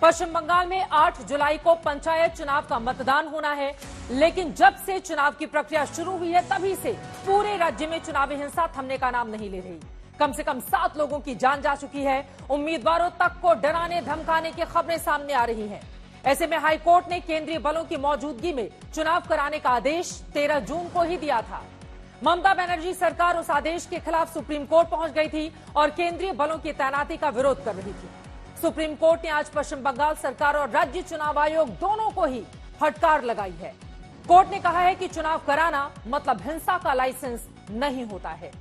पश्चिम बंगाल में 8 जुलाई को पंचायत चुनाव का मतदान होना है, लेकिन जब से चुनाव की प्रक्रिया शुरू हुई है तभी से पूरे राज्य में चुनावी हिंसा थमने का नाम नहीं ले रही। कम से कम 7 लोगों की जान जा चुकी है। उम्मीदवारों तक को डराने धमकाने की खबरें सामने आ रही हैं। ऐसे में हाईकोर्ट ने केंद्रीय बलों की मौजूदगी में चुनाव कराने का आदेश 13 जून को ही दिया था। ममता बनर्जी सरकार उस आदेश के खिलाफ सुप्रीम कोर्ट पहुंच गई थी और केंद्रीय बलों की तैनाती का विरोध कर रही थी। सुप्रीम कोर्ट ने आज पश्चिम बंगाल सरकार और राज्य चुनाव आयोग दोनों को ही फटकार लगाई है। कोर्ट ने कहा है कि चुनाव कराना मतलब हिंसा का लाइसेंस नहीं होता है।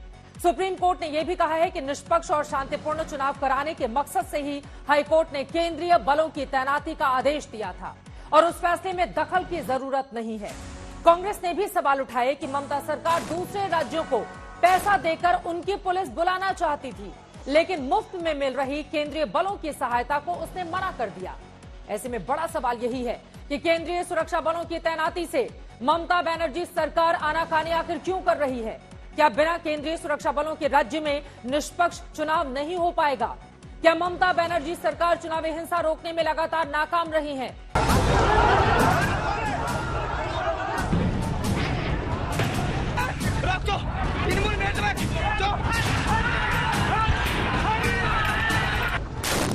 सुप्रीम कोर्ट ने यह भी कहा है कि निष्पक्ष और शांतिपूर्ण चुनाव कराने के मकसद से ही हाईकोर्ट ने केंद्रीय बलों की तैनाती का आदेश दिया था और उस फैसले में दखल की जरूरत नहीं है। कांग्रेस ने भी सवाल उठाए कि ममता सरकार दूसरे राज्यों को पैसा देकर उनकी पुलिस बुलाना चाहती थी, लेकिन मुफ्त में मिल रही केंद्रीय बलों की सहायता को उसने मना कर दिया। ऐसे में बड़ा सवाल यही है कि केंद्रीय सुरक्षा बलों की तैनाती से ममता बनर्जी सरकार आनाकानी आखिर क्यों कर रही है? क्या बिना केंद्रीय सुरक्षा बलों के राज्य में निष्पक्ष चुनाव नहीं हो पाएगा? क्या ममता बनर्जी सरकार चुनावी हिंसा रोकने में लगातार नाकाम रही है?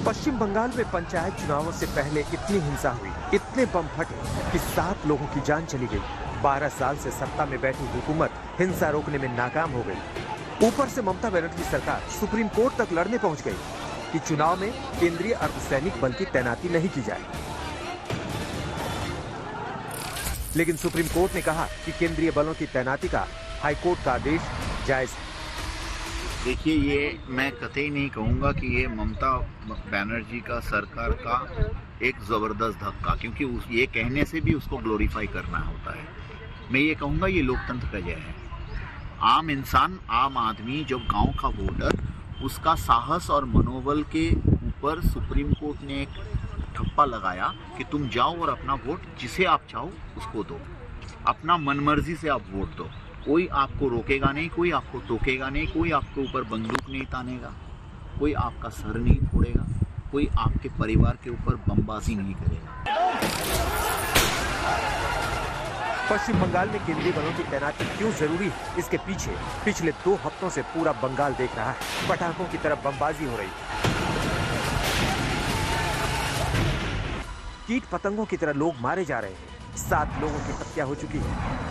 पश्चिम बंगाल में पंचायत चुनावों से पहले इतनी हिंसा हुई, इतने बम फटे कि 7 लोगों की जान चली गई। 12 साल से सत्ता में बैठी हुकूमत हिंसा रोकने में नाकाम हो गई। ऊपर से ममता बनर्जी सरकार सुप्रीम कोर्ट तक लड़ने पहुंच गई कि चुनाव में केंद्रीय अर्धसैनिक बल की तैनाती नहीं की जाए। लेकिन सुप्रीम कोर्ट ने कहा कि केंद्रीय बलों की तैनाती का हाईकोर्ट का आदेश जायज है। देखिए, ये मैं कतई नहीं कहूँगा कि ये ममता बनर्जी का सरकार का एक ज़बरदस्त धक्का, क्योंकि ये कहने से भी उसको ग्लोरीफाई करना होता है। मैं ये कहूँगा ये लोकतंत्र का जय है। आम इंसान, आम आदमी, जब गांव का वोटर, उसका साहस और मनोबल के ऊपर सुप्रीम कोर्ट ने एक ठप्पा लगाया कि तुम जाओ और अपना वोट जिसे आप चाहो उसको दो, अपना मनमर्जी से आप वोट दो। कोई आपको रोकेगा नहीं, कोई आपको टोकेगा नहीं, कोई आपके ऊपर बंदूक नहीं तानेगा, कोई आपका सर नहीं फोड़ेगा, कोई आपके परिवार के ऊपर बमबाजी नहीं करेगा। पश्चिम बंगाल में केंद्रीय बलों की तैनाती क्यों जरूरी है, इसके पीछे पिछले 2 हफ्तों से पूरा बंगाल देख रहा है। पटाखों की तरफ बमबाजी हो रही, कीट पतंगों की तरह लोग मारे जा रहे हैं। 7 लोगों की हत्या हो चुकी है।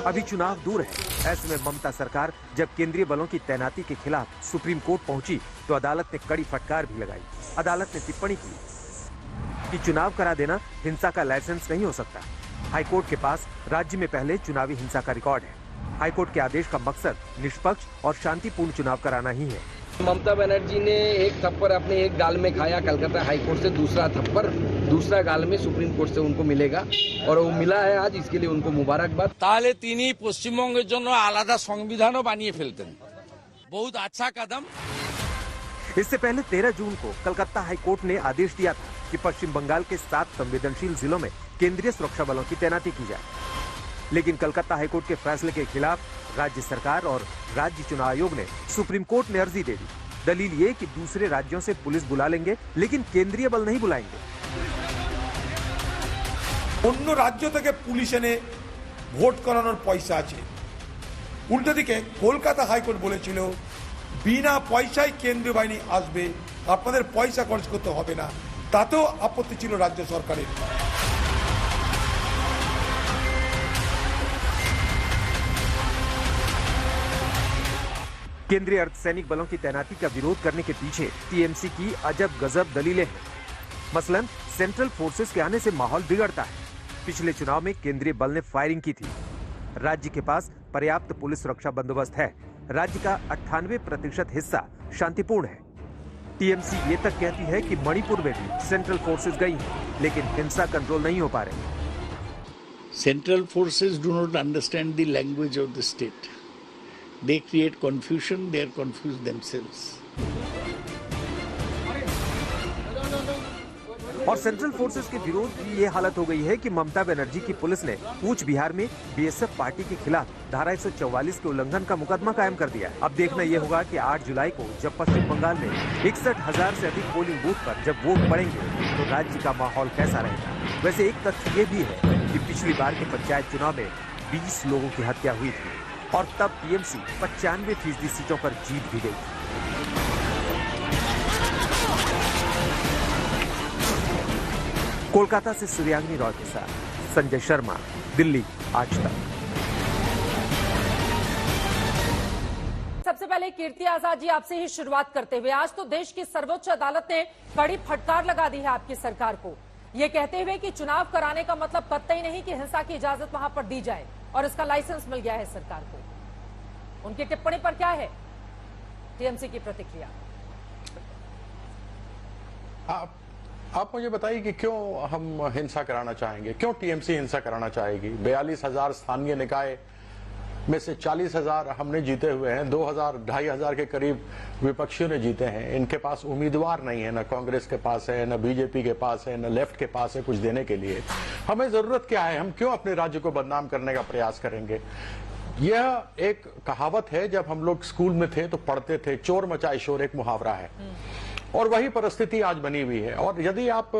अभी चुनाव दूर है। ऐसे में ममता सरकार जब केंद्रीय बलों की तैनाती के खिलाफ सुप्रीम कोर्ट पहुंची तो अदालत ने कड़ी फटकार भी लगाई। अदालत ने टिप्पणी की कि चुनाव करा देना हिंसा का लाइसेंस नहीं हो सकता। हाईकोर्ट के पास राज्य में पहले चुनावी हिंसा का रिकॉर्ड है। हाईकोर्ट के आदेश का मकसद निष्पक्ष और शांतिपूर्ण चुनाव कराना ही है। ममता बनर्जी ने एक थप्पड़ अपने एक गाल में खाया कलकत्ता हाईकोर्ट से, दूसरा थप्पड़ दूसरा गाल में सुप्रीम कोर्ट से उनको मिलेगा और वो मिला है आज, इसके लिए उनको मुबारकबाद। ताहले तिनी पश्चिमबंगेर जन्य आलादा संविधानও बानिয়ে ফেলতেন। बहुत अच्छा कदम। इससे पहले 13 जून को कलकत्ता हाईकोर्ट ने आदेश दिया था कि पश्चिम बंगाल के 7 संवेदनशील जिलों में केंद्रीय सुरक्षा बलों की तैनाती की जाए। लेकिन कलकत्ता हाईकोर्ट के फैसले के खिलाफ राज्य सरकार और राज्य चुनाव आयोग ने सुप्रीम कोर्ट में अर्जी दे दी। दलील ये कि दूसरे राज्यों से पुलिस बुला लेंगे, लेकिन केंद्रीय बल नहीं बुलाएंगे। অন্য রাজ্য থেকে পুলিশ এনে ভোট করানোর পয়সা আছে। উল্টো দিকে কলকাতা হাইকোর্ট বলেছিল বিনা পয়সায় কেন্দ্রীয় বাহিনী আসবে, আপনাদের পয়সা খরচ করতে হবে না। তাতেও আপত্তি ছিল রাজ্য সরকারের। केंद्रीय अर्धसैनिक बलों की तैनाती का विरोध करने के पीछे टीएमसी की अजब गजब दलीलें हैं। मसलन सेंट्रल फोर्सेस के आने से माहौल बिगड़ता है। पिछले चुनाव में केंद्रीय बल ने फायरिंग की थी। राज्य के पास पर्याप्त पुलिस सुरक्षा बंदोबस्त है। राज्य का 98% हिस्सा शांतिपूर्ण है। टीएमसी ये तक कहती है कि मणिपुर में भी सेंट्रल फोर्सेस गई हैं, लेकिन हिंसा कंट्रोल नहीं हो पा रही। Central forces do not understand the language of the state. They create confusion, they are confused themselves. और सेंट्रल फोर्सेस के विरोध की ये हालत हो गई है कि ममता बनर्जी की पुलिस ने कूच बिहार में बीएसएफ पार्टी के खिलाफ धारा 144 के उल्लंघन का मुकदमा कायम कर दिया है। अब देखना ये होगा कि 8 जुलाई को जब पश्चिम बंगाल में 61,000 से अधिक पोलिंग बूथ पर जब वोट पड़ेंगे तो राज्य का माहौल कैसा रहेगा। वैसे एक तथ्य ये भी है कि पिछली बार के पंचायत चुनाव में 20 लोगों की हत्या हुई थी और तब टीएमसी 95% सीटों पर जीत भी गई। कोलकाता से सूर्यांगी रॉय के साथ संजय शर्मा, दिल्ली आज तक। सबसे पहले कीर्ति आजाद जी, आपसे ही शुरुआत करते हुए, आज तो देश की सर्वोच्च अदालत ने कड़ी फटकार लगा दी है आपकी सरकार को, ये कहते हुए कि चुनाव कराने का मतलब कतई नहीं कि हिंसा की इजाजत वहां पर दी जाए और इसका लाइसेंस मिल गया है सरकार को। उनकी टिप्पणी पर क्या है टीएमसी की प्रतिक्रिया? आप मुझे बताइए कि क्यों हम हिंसा कराना चाहेंगे, क्यों टीएमसी हिंसा कराना चाहेगी? 42,000 स्थानीय निकाय में से 40,000 हमने जीते हुए हैं, 2,000-2,500 के करीब विपक्षियों ने जीते हैं। इनके पास उम्मीदवार नहीं है, न कांग्रेस के पास है, न बीजेपी के पास है, न लेफ्ट के पास है कुछ देने के लिए। हमें जरूरत क्या है? हम क्यों अपने राज्य को बदनाम करने का प्रयास करेंगे? यह एक कहावत है, जब हम लोग स्कूल में थे तो पढ़ते थे, चोर मचाए शोर, एक मुहावरा है और वही परिस्थिति आज बनी हुई है। और यदि आप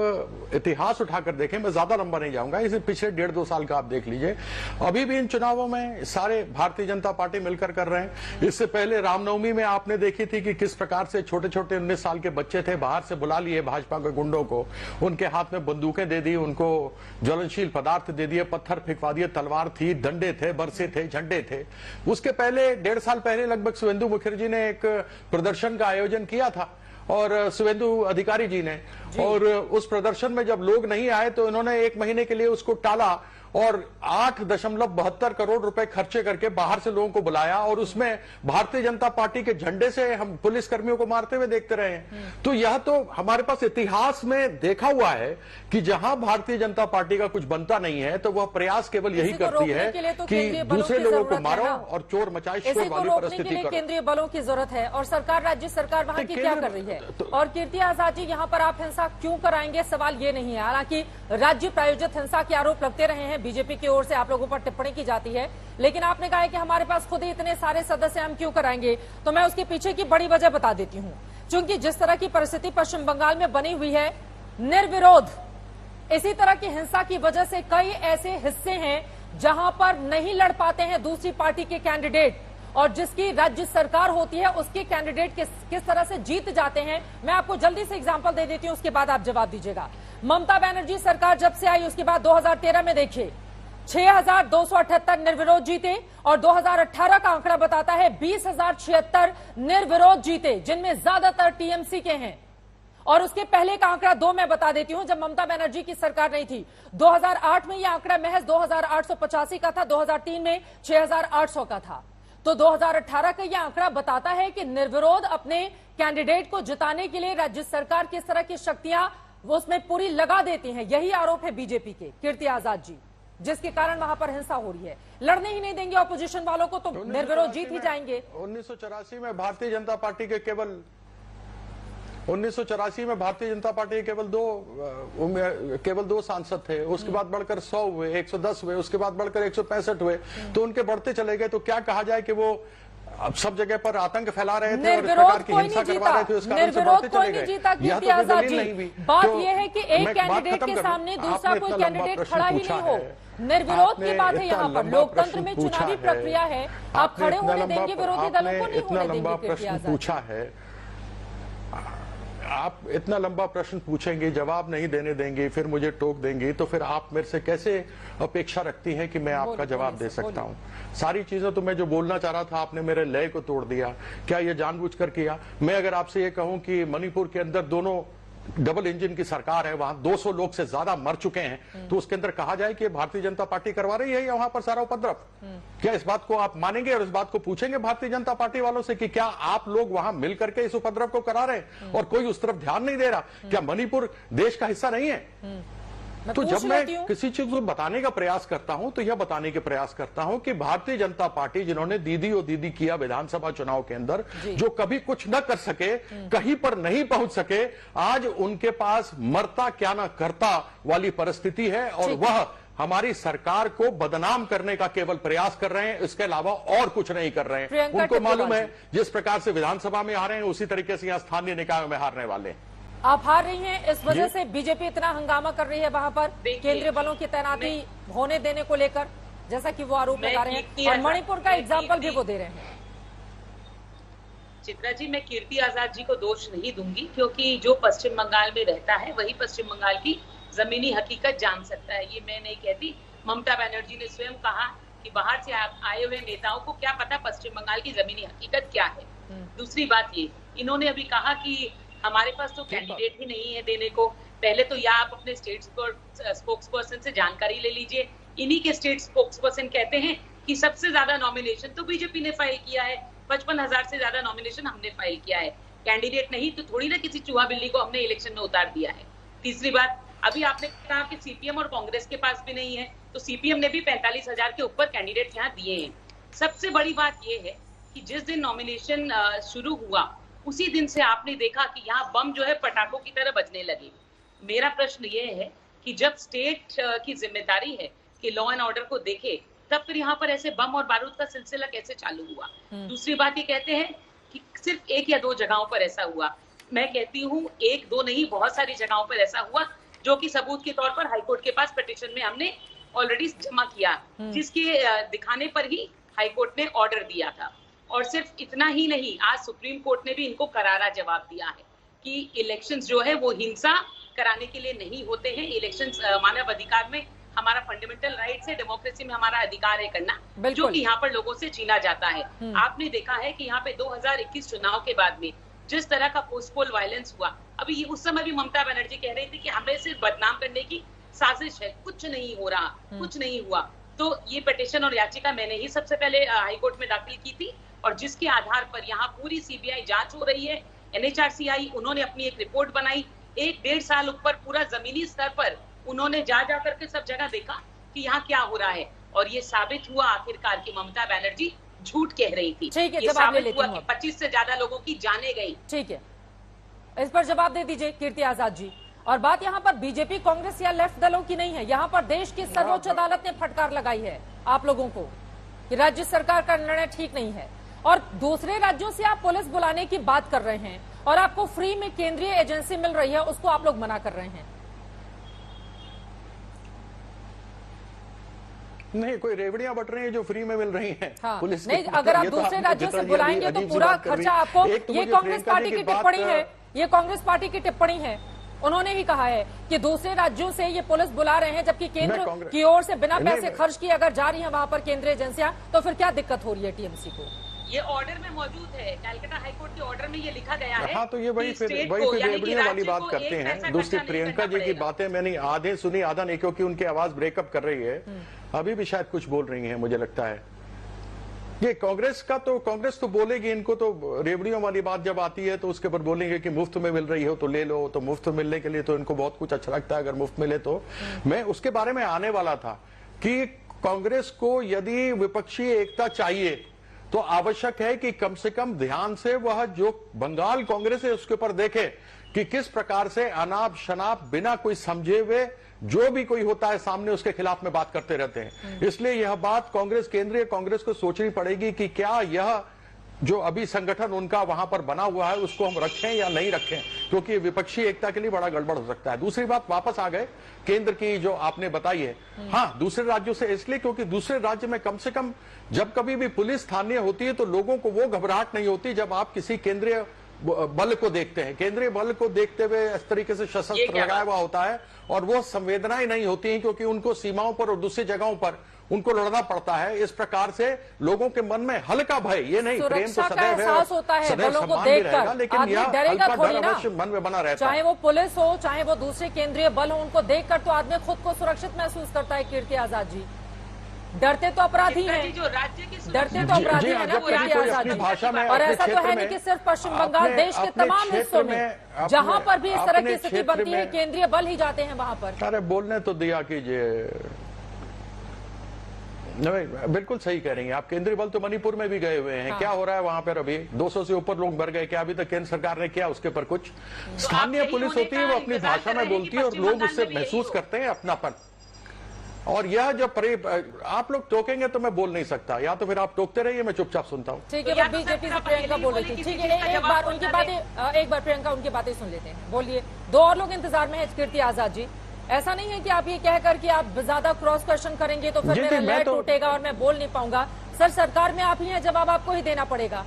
इतिहास उठाकर देखें, मैं ज्यादा लंबा नहीं जाऊंगा, इसे पिछले 1.5-2 साल का आप देख लीजिए, अभी भी इन चुनावों में सारे भारतीय जनता पार्टी मिलकर कर रहे हैं। इससे पहले रामनवमी में आपने देखी थी कि किस प्रकार से छोटे छोटे 19 साल के बच्चे थे, बाहर से बुला लिए भाजपा के गुंडों को, उनके हाथ में बंदूकें दे दी, उनको ज्वलनशील पदार्थ दे दिए, पत्थर फेंकवा दिए, तलवार थी, डंडे थे, बरसे थे, झंडे थे। उसके पहले 1.5 साल पहले लगभग शुवेंदु मुखर्जी ने एक प्रदर्शन का आयोजन किया था और शुवेंदु अधिकारी जी ने, और उस प्रदर्शन में जब लोग नहीं आए तो इन्होंने 1 महीने के लिए उसको टाला और 8.72 करोड़ रुपए खर्चे करके बाहर से लोगों को बुलाया और उसमें भारतीय जनता पार्टी के झंडे से हम पुलिस कर्मियों को मारते हुए देखते रहे हैं। तो यह तो हमारे पास इतिहास में देखा हुआ है कि जहां भारतीय जनता पार्टी का कुछ बनता नहीं है तो वह प्रयास केवल यही करती है कि दूसरे लोगों को मारो और चोर मचाए शोर वाली परिस्थिति करो। केंद्रीय बलों की जरूरत है और सरकार, राज्य सरकार वहां की क्या कर रही है? और कीर्ति आजाद जी, यहाँ पर आप हिंसा क्यों कराएंगे, सवाल ये नहीं है। हालांकि राज्य प्रायोजित हिंसा के आरोप लगते रहे हैं, बीजेपी की ओर से आप लोगों पर टिप्पणी की जाती है, लेकिन आपने कहा है कि हमारे पास खुद ही इतने सारे सदस्य, हम क्यों कराएंगे? तो मैं उसके पीछे की बड़ी वजह बता देती हूं। क्योंकि जिस तरह की परिस्थिति पश्चिम बंगाल में बनी हुई है, निर्विरोध इसी तरह की हिंसा की वजह से कई ऐसे हिस्से हैं जहां पर नहीं लड़ पाते हैं दूसरी पार्टी के कैंडिडेट, और जिसकी राज्य सरकार होती है उसके कैंडिडेट किस तरह से जीत जाते हैं। मैं आपको जल्दी से एग्जांपल दे देती हूं, उसके बाद आप जवाब दीजिएगा। ममता बनर्जी सरकार जब से आई उसके बाद 2013 में देखिए 6,278 निर्विरोध जीते और 2018 का आंकड़ा बताता है 20,076 निर्विरोध जीते, जिनमें ज्यादातर टीएमसी के हैं। और उसके पहले का आंकड़ा 2 मैं बता देती हूं, जब ममता बनर्जी की सरकार नहीं थी 2008 में यह आंकड़ा महज 2,885 का था, 2003 में 6,800 का था। तो 2018 का यह आंकड़ा बताता है कि निर्विरोध अपने कैंडिडेट को जिताने के लिए राज्य सरकार किस तरह की शक्तियां वो उसमें पूरी लगा देती हैं। यही आरोप है बीजेपी के, कीर्ति आजाद जी, जिसके कारण वहां पर हिंसा हो रही है। लड़ने ही नहीं देंगे ऑपोजिशन वालों को तो निर्विरोध जीत ही जाएंगे। 1984 में भारतीय जनता पार्टी के केवल 1984 में भारतीय जनता पार्टी के केवल दो सांसद थे, उसके बाद बढ़कर 100 हुए, 110 हुए, उसके बाद बढ़कर 165 हुए, तो उनके बढ़ते चले गए। तो क्या कहा जाए कि वो अब सब जगह पर आतंक फैला रहे थे और इस प्रकार की हिंसा करवा रहे थे, उस कारण से बढ़ते चले गए। यह तो दलील नहीं भी। बात यह है कि एक कैंडिडेट के सामने दूसरा कोई कैंडिडेट खड़ा ही नहीं हो, निर्विरोध की बात है। यहाँ पर लोकतंत्र में चुनावी प्रक्रिया है, आप खड़े होने देंगे विरोधी दलों को, नहीं होने देंगे? प्रश्न पूछा है, आप इतना लंबा प्रश्न पूछेंगे, जवाब नहीं देने देंगे, फिर मुझे टोक देंगे, तो फिर आप मेरे से कैसे अपेक्षा रखती हैं कि मैं आपका जवाब दे सकता हूं? सारी चीजें तो मैं जो बोलना चाह रहा था आपने मेरे लय को तोड़ दिया। क्या ये जानबूझकर किया? मैं अगर आपसे ये कहूं कि मणिपुर के अंदर दोनों डबल इंजन की सरकार है, वहां 200 लोग से ज्यादा मर चुके हैं, तो उसके अंदर कहा जाए कि भारतीय जनता पार्टी करवा रही है या वहां पर सारा उपद्रव? क्या इस बात को आप मानेंगे और इस बात को पूछेंगे भारतीय जनता पार्टी वालों से कि क्या आप लोग वहां मिल करके इस उपद्रव को करा रहे हैं और कोई उस तरफ ध्यान नहीं दे रहा? क्या मणिपुर देश का हिस्सा नहीं है? मैं तो पूछ जब मैं लेती हूं। किसी चीज को बताने का प्रयास करता हूं तो यह बताने के प्रयास करता हूं कि भारतीय जनता पार्टी जिन्होंने दीदी और दीदी किया विधानसभा चुनाव के अंदर, जो कभी कुछ न कर सके, कहीं पर नहीं पहुंच सके, आज उनके पास मरता क्या ना करता वाली परिस्थिति है और वह हमारी सरकार को बदनाम करने का केवल प्रयास कर रहे हैं, इसके अलावा और कुछ नहीं कर रहे हैं। उनको मालूम है जिस प्रकार से विधानसभा में आ रहे हैं उसी तरीके से यहां स्थानीय निकायों में हारने वाले हैं। आप हार रही हैं, इस वजह से बीजेपी इतना हंगामा कर रही है वहां पर केंद्रीय बलों की तैनाती होने देने को लेकर, जैसा कि वो आरोप लगा रहे हैं, और मणिपुर का एग्जाम्पल भी वो दे रहे हैं। चित्रा जी, मैं कीर्ति आजाद जी को दोष नहीं दूंगी, क्योंकि जो पश्चिम बंगाल में रहता है वही पश्चिम बंगाल की जमीनी हकीकत जान सकता है। ये मैं नहीं कहती, ममता बनर्जी ने स्वयं कहा कि बाहर से आए हुए नेताओं को क्या पता पश्चिम बंगाल की जमीनी हकीकत क्या है। दूसरी बात ये, इन्होंने अभी कहा कि हमारे पास तो कैंडिडेट ही नहीं है देने को। पहले तो या आप अपने स्टेट स्पोक्स पर्सन से जानकारी ले लीजिए। इन्हीं के स्टेट स्पोक्स पर्सन कहते हैं कि सबसे ज्यादा नॉमिनेशन तो बीजेपी ने फाइल किया है, 55,000 से ज्यादा नॉमिनेशन हमने फाइल किया है। कैंडिडेट नहीं तो थोड़ी ना किसी चूहा बिल्ली को हमने इलेक्शन में उतार दिया है। तीसरी बात, अभी आपने कहा कि सीपीएम और कांग्रेस के पास भी नहीं है, तो सीपीएम ने भी 45,000 के ऊपर कैंडिडेट यहाँ दिए हैं। सबसे बड़ी बात यह है कि जिस दिन नॉमिनेशन शुरू हुआ उसी दिन से आपने देखा कि यहाँ बम जो है पटाखों की तरह बजने लगे। मेरा प्रश्न ये है कि जब स्टेट की जिम्मेदारी है कि लॉ एंड ऑर्डर को देखे, तब फिर यहाँ पर ऐसे बम और बारूद का सिलसिला कैसे चालू हुआ? दूसरी बात ये कहते हैं कि सिर्फ एक या दो जगहों पर ऐसा हुआ। मैं कहती हूँ एक दो नहीं, बहुत सारी जगहों पर ऐसा हुआ, जो कि सबूत के तौर पर हाईकोर्ट के पास पिटीशन में हमने ऑलरेडी जमा किया, जिसके दिखाने पर ही हाईकोर्ट ने ऑर्डर दिया था। और सिर्फ इतना ही नहीं, आज सुप्रीम कोर्ट ने भी इनको करारा जवाब दिया है कि इलेक्शंस जो है वो हिंसा कराने के लिए नहीं होते हैं। इलेक्शंस मानव अधिकार में हमारा फंडामेंटल राइट्स है, डेमोक्रेसी में हमारा अधिकार है करना, जो कि यहाँ पर लोगों से छीना जाता है। आपने देखा है कि यहाँ पे 2021 चुनाव के बाद में जिस तरह का पोस्टपोल वायलेंस हुआ, अभी उस समय भी ममता बनर्जी कह रही थी कि हमें सिर्फ बदनाम करने की साजिश है, कुछ नहीं हो रहा, कुछ नहीं हुआ। तो ये पिटीशन और याचिका मैंने ही सबसे पहले हाईकोर्ट में दाखिल की थी, और जिसके आधार पर यहाँ पूरी सीबीआई जांच हो रही है। एनएचआरसीआई उन्होंने अपनी एक रिपोर्ट बनाई, 1-1.5 साल ऊपर पूरा जमीनी स्तर पर उन्होंने जा करके सब जगह देखा कि यहाँ क्या हो रहा है, और ये साबित हुआ आखिरकार कि ममता बनर्जी झूठ कह रही थी। ठीक है, ये जवाब ले साबित लेती हुआ हूं कि 25 से ज्यादा लोगों की जाने गई। ठीक है, इस पर जवाब दे दीजिए कीर्ति आजाद जी। और बात यहाँ पर बीजेपी, कांग्रेस या लेफ्ट दलों की नहीं है, यहाँ पर देश की सर्वोच्च अदालत ने फटकार लगाई है आप लोगों को कि राज्य सरकार का निर्णय ठीक नहीं है। और दूसरे राज्यों से आप पुलिस बुलाने की बात कर रहे हैं और आपको फ्री में केंद्रीय एजेंसी मिल रही है, उसको आप लोग मना कर रहे हैं। नहीं, कोई रेवड़ियां बट रही हैं जो फ्री में मिल रही हैं। हाँ, पुलिस नहीं, अगर आप दूसरे राज्यों से बुलाएंगे तो पूरा खर्चा आपको। ये कांग्रेस पार्टी की टिप्पणी है, ये कांग्रेस पार्टी की टिप्पणी है। उन्होंने ही कहा है कि दूसरे राज्यों से ये पुलिस बुला रहे हैं, जबकि केंद्र की ओर से बिना पैसे खर्च किए अगर जा रही है वहां पर केंद्रीय एजेंसियां, तो फिर क्या दिक्कत हो रही है टीएमसी को? ये ऑर्डर में मौजूद है, कलकत्ता हाईकोर्ट के ऑर्डर में ये लिखा गया है। हाँ, तो ये वही फिर रेवड़ियों वाली बात करते हैं। दूसरी प्रियंका जी की बातें मैंने आधे सुनी आधा नहीं, क्योंकि उनकी आवाज ब्रेकअप कर रही है, अभी भी शायद कुछ बोल रही है मुझे लगता है। ये कांग्रेस तो बोलेगी, इनको तो रेवड़ियों वाली बात जब आती है तो उसके ऊपर बोलेंगे कि मुफ्त में मिल रही हो तो ले लो, तो मुफ्त मिलने के लिए तो इनको बहुत कुछ अच्छा लगता है अगर मुफ्त मिले तो। मैं उसके बारे में आने वाला था कि कांग्रेस को यदि विपक्षी एकता चाहिए तो आवश्यक है कि कम से कम ध्यान से वह जो बंगाल कांग्रेस है उसके ऊपर देखे कि किस प्रकार से अनाप शनाप बिना कोई समझे हुए जो भी कोई होता है सामने उसके खिलाफ में बात करते रहते हैं। इसलिए यह बात केंद्रीय कांग्रेस को सोचनी पड़ेगी कि क्या यह जो अभी संगठन उनका वहां पर बना हुआ है उसको हम रखें या नहीं रखें, क्योंकि विपक्षी एकता के लिए बड़ा गड़बड़ हो सकता है। दूसरी बात, वापस आ गए केंद्र की जो आपने बताई है, हाँ, दूसरे राज्यों से इसलिए क्योंकि दूसरे राज्य में कम से कम जब कभी भी पुलिस स्थानीय होती है तो लोगों को वो घबराहट नहीं होती जब आप किसी केंद्रीय बल को देखते हैं। केंद्रीय बल को देखते हुए इस तरीके से सशस्त्र लगाया हुआ होता है और वो संवेदनाएं नहीं होती हैं, क्योंकि उनको सीमाओं पर और दूसरी जगहों पर उनको लड़ना पड़ता है। इस प्रकार से लोगों के मन में हल्का भय, ये नहीं, प्रेम तो सदैव है, होता है सदैव बलों को सम्मान भी रहेगा, लेकिन आदमी यह डरेगा हल्का थोड़ी डर ना, अवश्य मन में बना रहता चाहे है। वो पुलिस हो चाहे वो दूसरे केंद्रीय बल हो, उनको देखकर तो आदमी खुद को सुरक्षित महसूस करता है। कीर्ति आजाद जी, डरते तो अपराधी चित्रा हैं, जी, जो राज्य की डरते तो अपराधी जी, हैं ना जब कभी कीर्ति कोई आजाद अपनी जी। भाषा में, और अपने ऐसा तो क्षेत्र है नहीं में, कि सिर्फ पश्चिम बंगाल, अपने- देश के अपने तमाम क्षेत्र हिस्सों में, में जहां पर भी इस तरह अपने की स्थिति क्षेत्र बनती है में- केंद्रीय बल ही जाते हैं वहां पर। अरे बोलने तो दिया कीजिए। नहीं, बिल्कुल सही कह रही हैं आप। केंद्रीय बल तो मणिपुर में भी गए हुए हैं। हाँ। क्या हो रहा है वहां पर? अभी 200 से ऊपर लोग मर गए। क्या अभी तक केंद्र सरकार ने किया उसके पर कुछ? स्थानीय यही पुलिस होने होती है, का वो अपनी इंतजार भाषा कर में रहे हैं बोलती कि है और पश्चिम लोग बंगाल उससे में भी यही महसूस हो। करते हैं अपनापन। और यह जब आप लोग टोकेंगे तो मैं बोल नहीं सकता, या तो फिर आप टोकते रहिए, मैं चुपचाप सुनता हूँ। ठीक है, या वो तो बीजेपी से सर, प्रियंका बोल रही थी। किसी ठीक चीज का है, एक जवाब बार बोलना उनकी है। बातें, एक बार प्रियंका उनकी बातें सुन लेते हैं। बोलिए, दो और लोग इंतजार में है। कीर्ति आजाद जी, ऐसा नहीं है कि आप ये कहकर कि आप ज्यादा क्रॉस क्वेश्चन करेंगे तो फिर जी, मेरा मैं लय तो- टूटेगा और मैं बोल नहीं पाऊंगा। सर, सरकार में आप ही हैं, जवाब आपको ही देना पड़ेगा।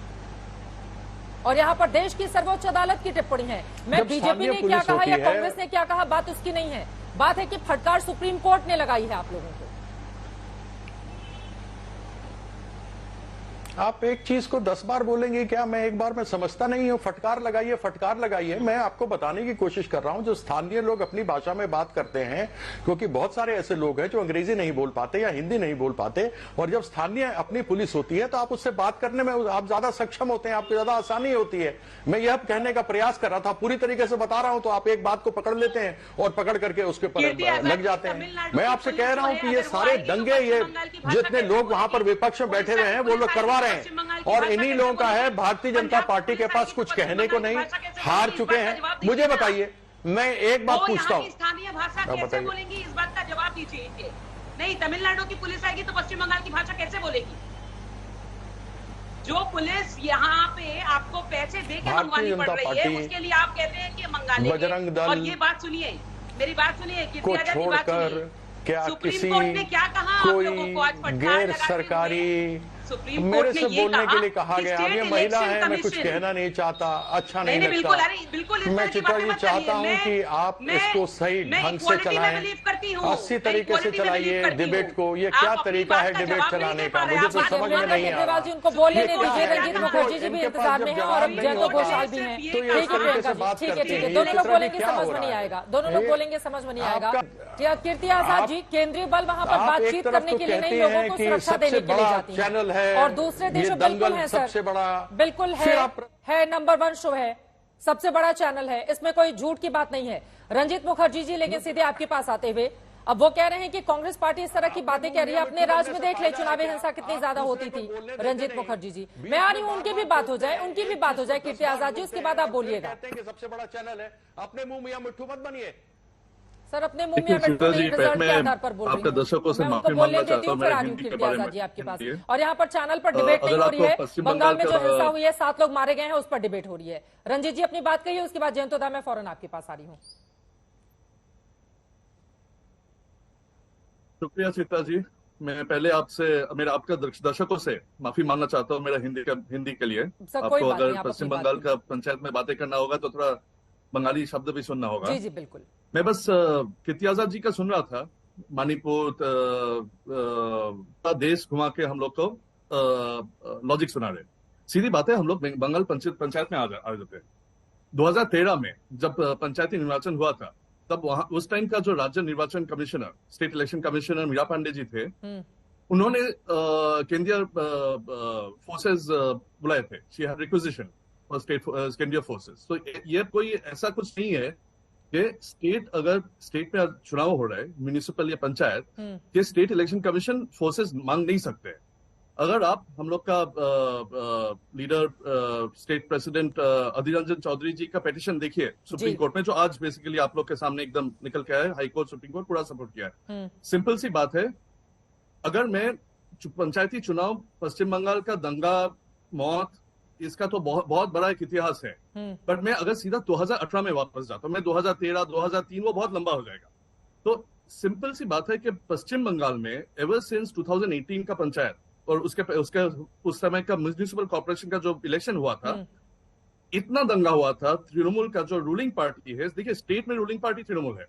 और यहाँ पर देश की सर्वोच्च अदालत की टिप्पणी है। मैं जब बीजेपी स्थानीय ने क्या पुलिस कहा होती या है- कांग्रेस ने क्या कहा, बात उसकी नहीं है। बात है कि फटकार सुप्रीम कोर्ट ने लगाई है आप लोगों को। आप एक चीज को 10 बार बोलेंगे क्या? मैं एक बार में समझता नहीं हूं। फटकार लगाइए, फटकार लगाइए। मैं आपको बताने की कोशिश कर रहा हूं, जो स्थानीय लोग अपनी भाषा में बात करते हैं, क्योंकि बहुत सारे ऐसे लोग हैं जो अंग्रेजी नहीं बोल पाते या हिंदी नहीं बोल पाते, और जब स्थानीय अपनी पुलिस होती है तो आप उससे बात करने में आप ज्यादा सक्षम होते हैं, आपको ज्यादा आसानी होती है। मैं यह कहने का प्रयास कर रहा था, पूरी तरीके से बता रहा हूं, तो आप एक बात को पकड़ लेते हैं और पकड़ करके उसके पर लग जाते हैं। मैं आपसे कह रहा हूं कि ये सारे दंगे, ये जितने लोग वहां पर विपक्ष में बैठे हुए हैं, वो लोग करवा रहे हैं, और इन्हीं लोगों का है। भारतीय जनता पार्टी के पास कुछ कहने को नहीं, हार चुके हैं। मुझे बताइए, मैं एक बात पूछता हूँ, स्थानीय भाषा कैसे बताइए। बोलेंगी, इस बात का जवाब दीजिए। नहीं, तमिलनाडु की पुलिस आएगी तो पश्चिम बंगाल की भाषा कैसे बोलेगी? जो पुलिस यहाँ पे आपको पैसे दे के मंगवानी पड़ रही है, उसके लिए आप कहते हैं कि मंगा लेंगे। बजरंग दल और ये बात सुनिए, मेरी बात सुनिए, को कीर्ति आजाद की बात छोड़कर सुनिए। क्या सुप्रीम किसी कोर्ट ने क्या कहा आप कोई लोगों को आज फटकार गैर लगाते सरकारी हुए? सुप्रीम मेरे कोर्ट ने से ये बोलने के लिए कहा कि गया, अब स्टेट ये महिला इलेक्शन है, मैं कुछ कमीशन- कहना नहीं चाहता, अच्छा नहीं नहीं, बिल्कुल, अरे लगता। बिल्कुल इस मैं तरह की चित्रा बातें जी मत चाहता करिए। हूं कि आप इसको सही मैं ढंग से equality में चलाएं, believe करती हूं। 80 मैं तरीके से equality में चलाइए believe करती डिबेट हूं। को। ये आप क्या अपनी तरीका है बात का डिबेट जवाब नहीं चलाने दे का? पा रहे, मुझे आप तो बात समझ कर में रहे नहीं हैं। आ रहा। जी, उनको बोलने ये नहीं क्या दीजिए। है? रंजीत इनको- मुखर्जी जी भी इनके इंतजार पास में जब हैं जवाब और नहीं जयंत होगा, घोषाल भी हैं। तो ये ठीक है इस तरीके प्रियंका से जी, बात ठीक है, करते ठीक है। हैं। दोनों ये लोग चित्रा जी बोलेंगे क्या समझ हो में नहीं रहा है? आएगा, दोनों लोग ये- बोलेंगे समझ में नहीं आएगा। आपका- कीर्ति आजाद जी, केंद्रीय बल वहां पर आप एक बातचीत तरफ करने तो के लिए नहीं, कहती लोगों हैं को कि सुरक्षा सबसे देने के लिए बड़ा जाती हैं। चैनल है, और दूसरे ये देशों दंगल बिल्कुल है सबसे सर, बड़ा, बिल्कुल फिर आप- है, नंबर 1 शो है, सबसे बड़ा चैनल है, इसमें कोई झूठ की बात नहीं है। रंजीत मुखर्जी जी, लेकिन सीधे आपके पास आते हुए, अब वो कह रहे हैं कि कांग्रेस पार्टी इस तरह की बातें कह रही है। अपने राज्य में देख ले चुनावी हिंसा कितनी ज्यादा होती थी। रंजीत मुखर्जी जी, मैं आ रही हूँ, उनकी भी बात हो जाए, उनकी भी बात हो जाए कीर्ति आजाद जी, उसके बाद आप बोलिएगा। कहते हैं कि सबसे बड़ा चैनल है, अपने मुंह मियां मिट्ठू मत बनिए। सर, अपने मुंह में मिट्टू नहीं, रिजल्ट के आधार पर बोल रही हूँ। दर्शकों से मैं उनको माफी बोलने मांगना देती चाहता हूँ, हूं फिर मेरे आ रही हूँ हिंदी के कीर्ति बारे आजाद में जी आपके पास। हिंदी है। और यहाँ पर चैनल पर डिबेट नहीं अगर हो रही आपको है, पश्चिम बंगाल में बंगाल जो का- हिंसा हुई है, 7 लोग मारे गए हैं, उस पर डिबेट हो रही है। रंजीत जी अपनी बात कहिए, उसके बाद जयंतोदा मैं फौरन आपके पास आ रही हूँ। शुक्रिया सीता जी। मैं पहले आपका दर्शकों से माफी मांगना चाहता हूँ मेरा हिंदी के लिए। सर, कोई आपको बात नहीं, अगर आप पश्चिम अपनी बंगाल बात का पंचायत में बातें करना होगा तो थोड़ा बंगाली शब्द भी सुनना होगा। जी जी बिल्कुल। मैं बस कीर्ति आजाद जी का सुन रहा था। मणिपुर का देश घुमा के हम लोग को लॉजिक सुना रहे। सीधी बात है, हम लोग बंगाल पंचायत में आ जाते हैं। 2013 में जब पंचायती निर्वाचन हुआ था, तब वहां उस टाइम का जो राज्य निर्वाचन commissioner, state election commissioner Meera Pandey ji थे, उन्होंने केंद्रीय फोर्सेस बुलाए थे। She had requisition for state केंद्रीय फोर्सेस। तो ये कोई ऐसा कुछ नहीं है कि स्टेट में चुनाव हो रहा है, म्यूनिसिपल या पंचायत, कि स्टेट इलेक्शन कमीशन फोर्सेस मांग नहीं सकते। अगर आप हम लोग का leader state president Adhir Ranjan Chaudhary जी का पिटीशन देखिए सुप्रीम कोर्ट में, जो आज बेसिकली आप लोग के सामने एकदम निकल के आया है। हाई कोर्ट, सुप्रीम कोर्ट पूरा सपोर्ट किया है। सिंपल सी बात है, अगर मैं पंचायती चुनाव, पश्चिम बंगाल का दंगा, मौत, इसका तो बहुत बड़ा एक इतिहास है, बट मैं अगर सीधा 2018 में वापस जाता हूं, मैं 2013, 2003, वो बहुत लंबा हो जाएगा। तो सिंपल सी बात है कि पश्चिम बंगाल में एवर सिंस 2018 का पंचायत और उसके उस समय का म्युनिसिपल कॉर्पोरेशन का जो इलेक्शन हुआ था, इतना दंगा हुआ था। तृणमूल का जो रूलिंग पार्टी है, देखिए स्टेट में रूलिंग पार्टी तृणमूल है,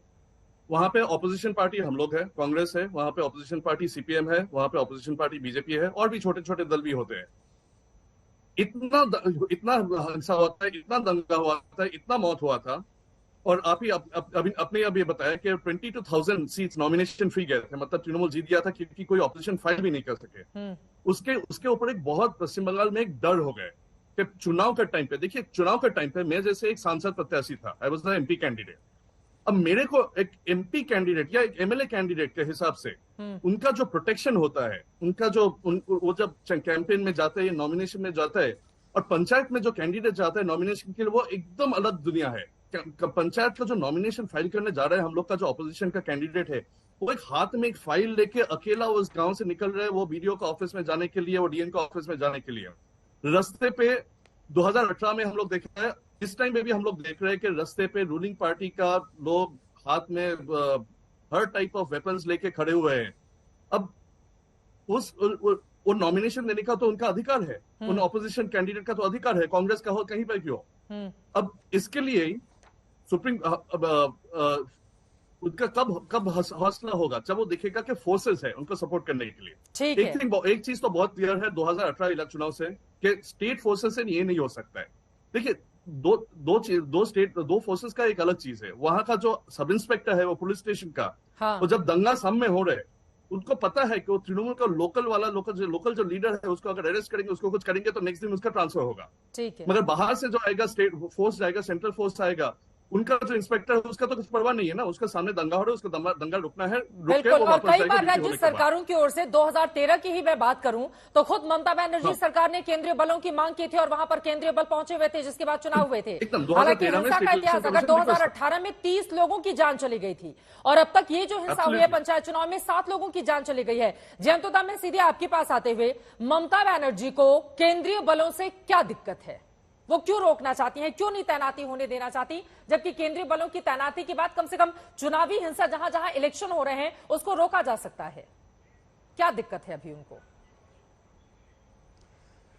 वहां पे ऑपोजिशन पार्टी हम लोग है, कांग्रेस है, वहां पे ऑपोजिशन पार्टी सीपीएम है, वहां पे ऑपोजिशन पार्टी बीजेपी है, और भी छोटे छोटे दल भी होते हैं। इतना हिंसा हुआ था, इतना दंगा हुआ था, इतना मौत हुआ था, और आप ही अपने अब ये बताया कि 22,000 सीट्स नॉमिनेशन फ्री गए थे, मतलब तृणमूल जीत गया था क्योंकि कोई ऑपोजिशन फाइल भी नहीं कर सके। उसके ऊपर एक बहुत पश्चिम बंगाल में एक डर हो गए कि चुनाव के टाइम पे, देखिए चुनाव के टाइम पे मैं जैसे एक सांसद प्रत्याशी था, I was the MP candidate. अब मेरे को एक एमपी कैंडिडेट या एक एमएलए कैंडिडेट के हिसाब से उनका जो प्रोटेक्शन होता है, उनका जो वो जब कैंपेन में जाते हैं, नॉमिनेशन में जाता है, और पंचायत में जो कैंडिडेट जाता है नॉमिनेशन के लिए, वो एकदम अलग दुनिया है। पंचायत का जो नॉमिनेशन फाइल करने जा रहा है हम लोग का जो ऑपोजिशन का कैंडिडेट है, वो एक हाथ में एक फाइल लेके अकेला उस गांव से निकल रहा है, वो बीडीओ का ऑफिस में जाने के लिए, वो डीएम का ऑफिस में जाने के लिए। रास्ते पे 2018 में हम लोग देख रहे हैं, इस टाइम में भी हम लोग देख रहे हैं कि रास्ते पे रूलिंग पार्टी का लोग हाथ में हर टाइप ऑफ वेपन्स लेके खड़े हुए हैं। अब वो नॉमिनेशन देने का तो उनका अधिकार है, उन ऑपोजिशन कैंडिडेट का तो अधिकार है, कांग्रेस का हो कहीं पर भी हो। अब इसके लिए सुप्रीम उनका कब हौसला होगा, जब वो देखेगा कि फोर्सेस है उनको सपोर्ट करने के लिए। एक चीज तो बहुत क्लियर है 2018 चुनाव से कि स्टेट फोर्सेस से ये नहीं हो सकता है। देखिए दो फोर्सेस का एक अलग चीज है, वहां का जो सब इंस्पेक्टर है वो पुलिस स्टेशन का, तो जब दंगा सामने हो रहे उनको पता है कि वो तृणमूल का लोकल जो लीडर है उसको अगर अरेस्ट करेंगे, उसको कुछ करेंगे तो नेक्स्ट दिन उसका ट्रांसफर होगा। ठीक है। मगर बाहर से जो आएगा, स्टेट फोर्स जाएगा, सेंट्रल फोर्स आएगा, उनका जो इंस्पेक्टर है उसका तो कुछ परवाह नहीं है ना, उसका सामने दंगा हो रहा है, उसको दंगा रुकना है। बिल्कुल। और कई बार राज्य सरकारों की ओर से 2013 की ही मैं बात करूं तो खुद ममता बनर्जी सरकार ने केंद्रीय बलों की मांग की थी और वहां पर केंद्रीय बल पहुंचे हुए थे, जिसके बाद चुनाव हुए थे। हालांकि हिंसा का इतिहास अगर 2018 में 30 लोगों की जान चली गई थी और अब तक ये जो हिंसा हुई है पंचायत चुनाव में 7 लोगों की जान चली गई है। जयंतोदा, में सीधे आपके पास आते हुए, ममता बनर्जी को केंद्रीय बलों से क्या दिक्कत है? वो क्यों रोकना चाहती हैं, क्यों नहीं तैनाती होने देना चाहती, जबकि केंद्रीय बलों की तैनाती के बाद कम से कम चुनावी हिंसा जहां जहां इलेक्शन हो रहे हैं उसको रोका जा सकता है? क्या दिक्कत है अभी उनको?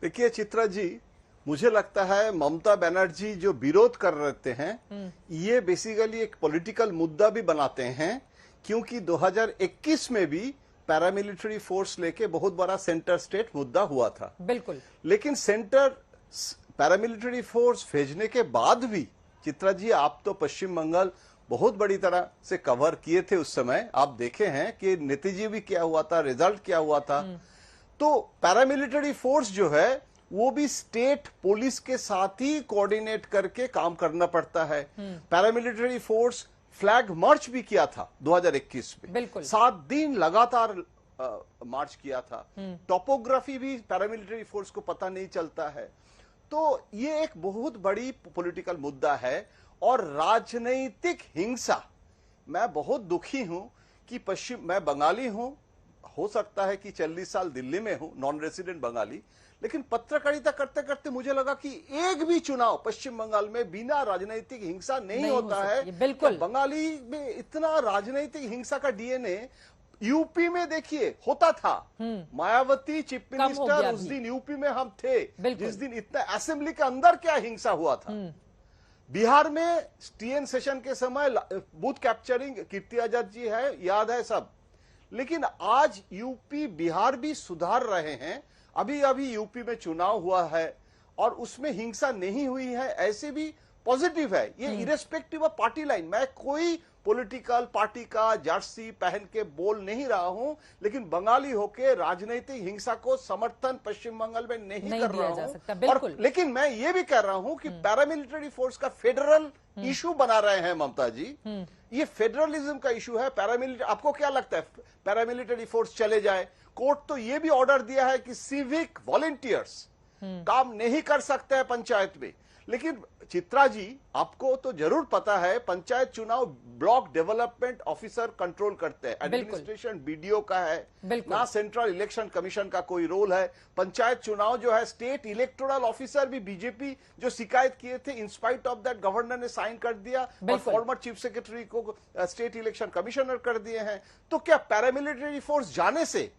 देखिए चित्रा जी, मुझे लगता है ममता बनर्जी जो विरोध कर रहे हैं ये बेसिकली एक पॉलिटिकल मुद्दा भी बनाते हैं, क्योंकि 2021 में भी पैरामिलिट्री फोर्स लेके बहुत बड़ा सेंटर स्टेट मुद्दा हुआ था। बिल्कुल। लेकिन सेंटर पैरामिलिट्री फोर्स भेजने के बाद भी, चित्रा जी आप तो पश्चिम बंगाल बहुत बड़ी तरह से कवर किए थे उस समय, आप देखे हैं कि नतीजे भी क्या हुआ था, रिजल्ट क्या हुआ था। तो पैरामिलिट्री फोर्स जो है वो भी स्टेट पुलिस के साथ ही कोऑर्डिनेट करके काम करना पड़ता है। पैरामिलिट्री फोर्स फ्लैग मार्च भी किया था 2021 में, 7 दिन लगातार मार्च किया था। टोपोग्राफी भी पैरामिलिट्री फोर्स को पता नहीं चलता है। तो ये एक बहुत बड़ी पॉलिटिकल मुद्दा है और राजनीतिक हिंसा। मैं बहुत दुखी हूं कि मैं बंगाली हूं, हो सकता है कि 40 साल दिल्ली में हूं, नॉन रेसिडेंट बंगाली, लेकिन पत्रकारिता करते करते मुझे लगा कि एक भी चुनाव पश्चिम बंगाल में बिना राजनीतिक हिंसा नहीं होता है। बिल्कुल। बंगाली में इतना राजनीतिक हिंसा का डीएनए यूपी में देखिए होता था। मायावती चीफ मिनिस्टर उस दिन यूपी में हम थे जिस दिन इतना असेंबली के अंदर क्या हिंसा हुआ था। बिहार में टीएन सेशन के समय बूथ कैप्चरिंग, कीर्ति आजाद जी है, याद है सब। लेकिन आज यूपी बिहार भी सुधार रहे हैं। अभी अभी यूपी में चुनाव हुआ है और उसमें हिंसा नहीं हुई है, ऐसे भी पॉजिटिव है। ये इरेस्पेक्टिव ऑफ पार्टी लाइन, मैं कोई पॉलिटिकल पार्टी का जर्सी पहन के बोल नहीं रहा हूं, लेकिन बंगाली होके राजनीतिक हिंसा को समर्थन पश्चिम बंगाल में नहीं कर रहा हूं। और लेकिन मैं ये भी कह रहा हूं कि पैरामिलिट्री फोर्स का फेडरल इशू बना रहे हैं ममता जी। ये फेडरलिज्म का इशू है। पैरामिलिट्री, आपको क्या लगता है पैरामिलिट्री फोर्स चले जाए? कोर्ट तो ये भी ऑर्डर दिया है कि सिविक वॉलंटियर्स काम नहीं कर सकते हैं पंचायत में। लेकिन चित्रा जी आपको तो जरूर पता है, पंचायत चुनाव ब्लॉक डेवलपमेंट ऑफिसर कंट्रोल करते हैं, एडमिनिस्ट्रेशन बीडीओ का है ना, सेंट्रल इलेक्शन कमीशन का कोई रोल है। पंचायत चुनाव जो है स्टेट इलेक्टोरल ऑफिसर भी बीजेपी जो शिकायत किए थे, इंस्पाइट ऑफ दैट गवर्नर ने साइन कर दिया और फॉर्मर चीफ सेक्रेटरी को स्टेट इलेक्शन कमिश्नर कर दिए हैं। तो क्या पैरामिलिट्री फोर्स जाने से